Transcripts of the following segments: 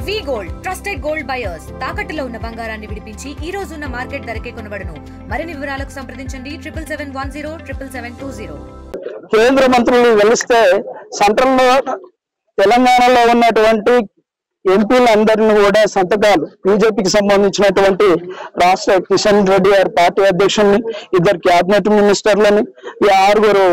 వి gold trusted gold buyers తాకట్టులో ఉన్న బంగారాన్ని విడిపించి ఈ రోజు ఉన్న మార్కెట్ ధరకే కొనబడును. మరిన్ని వివరాలకు సంప్రదించండి 77107720. కేంద్ర మంత్రులు కలిస్తే సెంట్రల్ లో తెలంగాణలో ఉన్నటువంటి ఎంపీలందరినీ కూడా సంతకాలు బీజేపీకి సంబంధించినటువంటి రాష్ట్ర కిషన్ రెడ్డి గారి పార్టీ అధ్యక్షుల్ని, 2 క్యాబినెట్ మినిస్టర్లని, ఈ 6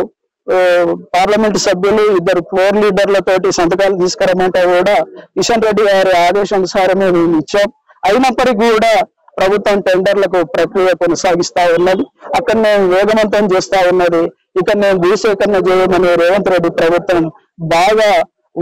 పార్లమెంట్ సభ్యులు, 2 ఫ్లోర్ లీడర్లతోటి సంతకాలు తీసుకురమ్మంటే కూడా కిషన్ రెడ్డి గారి ఆదేశానుసారమే మేము ఇచ్చాం. అయినప్పటికీ కూడా ప్రభుత్వం టెండర్లకు ప్రక్రియ కొనసాగిస్తా ఉన్నది. అక్కడ మేము వేగవంతం చేస్తా ఉన్నది. ఇక్కడ మేము భూసేకరణ చేయమని రేవంత్ రెడ్డి ప్రభుత్వం బాగా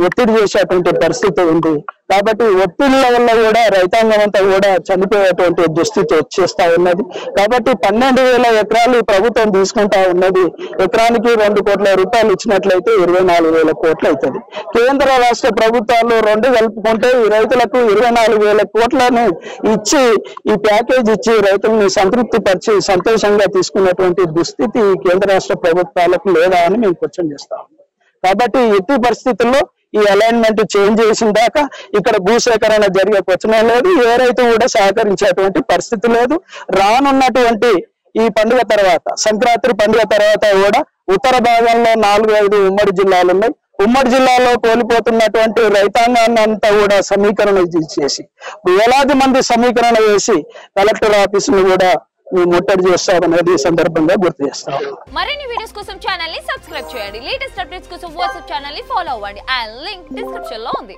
ఒత్తిడి చేసేటువంటి పరిస్థితి ఉంది. కాబట్టి ఒత్తిళ్ల వల్ల కూడా రైతాంగం అంతా కూడా చనిపోయేటువంటి దుస్థితి వచ్చేస్తా ఉన్నది. కాబట్టి 12,000 ఎకరాలు ప్రభుత్వం తీసుకుంటా ఉన్నది. ఎకరానికి 2 కోట్ల రూపాయలు ఇచ్చినట్లయితే 24,000 కోట్లు అవుతుంది. కేంద్ర రాష్ట్ర ప్రభుత్వాలు 2 కలుపుకుంటే ఈ రైతులకు 24,000 కోట్లను ఇచ్చి, ఈ ప్యాకేజ్ ఇచ్చి రైతుల్ని సంతృప్తి పరిచి సంతోషంగా తీసుకున్నటువంటి దుస్థితి కేంద్ర రాష్ట్ర ప్రభుత్వాలకు లేదా అని మేము క్వశ్చన్ చేస్తాం. కాబట్టి ఎట్టి పరిస్థితుల్లో ఈ అలైన్మెంట్ చేంజ్ చేసిన దాకా ఇక్కడ భూసేకరణ జరిగే క్వశ్చనే లేదు. ఏ రైతు కూడా సహకరించేటువంటి పరిస్థితి లేదు. రానున్నటువంటి ఈ పండుగ తర్వాత, సంక్రాంతి పండుగ తర్వాత కూడా ఉత్తర భాగంలో 4-5 ఉమ్మడి జిల్లాలు ఉన్నాయి. ఉమ్మడి జిల్లాలో కోల్పోతున్నటువంటి రైతాంగాన్ని అంతా కూడా సమీకరణ చేసి, వేలాది మంది సమీకరణ చేసి కలెక్టర్ ఆఫీసును కూడా ముట్టడి చేస్తామనేది సందర్భంగా గుర్తు చేస్తాం. మరిన్ని వీడియోస్ కోసం ఛానల్ ని సబ్స్క్రైబ్ చేయండి. లేటెస్ట్ అప్డేట్స్ కోసం వాట్సాప్ ఛానల్ ని ఫాలో అవ్వండి. ఆ లింక్ డిస్క్రిప్షన్ లో ఉంది.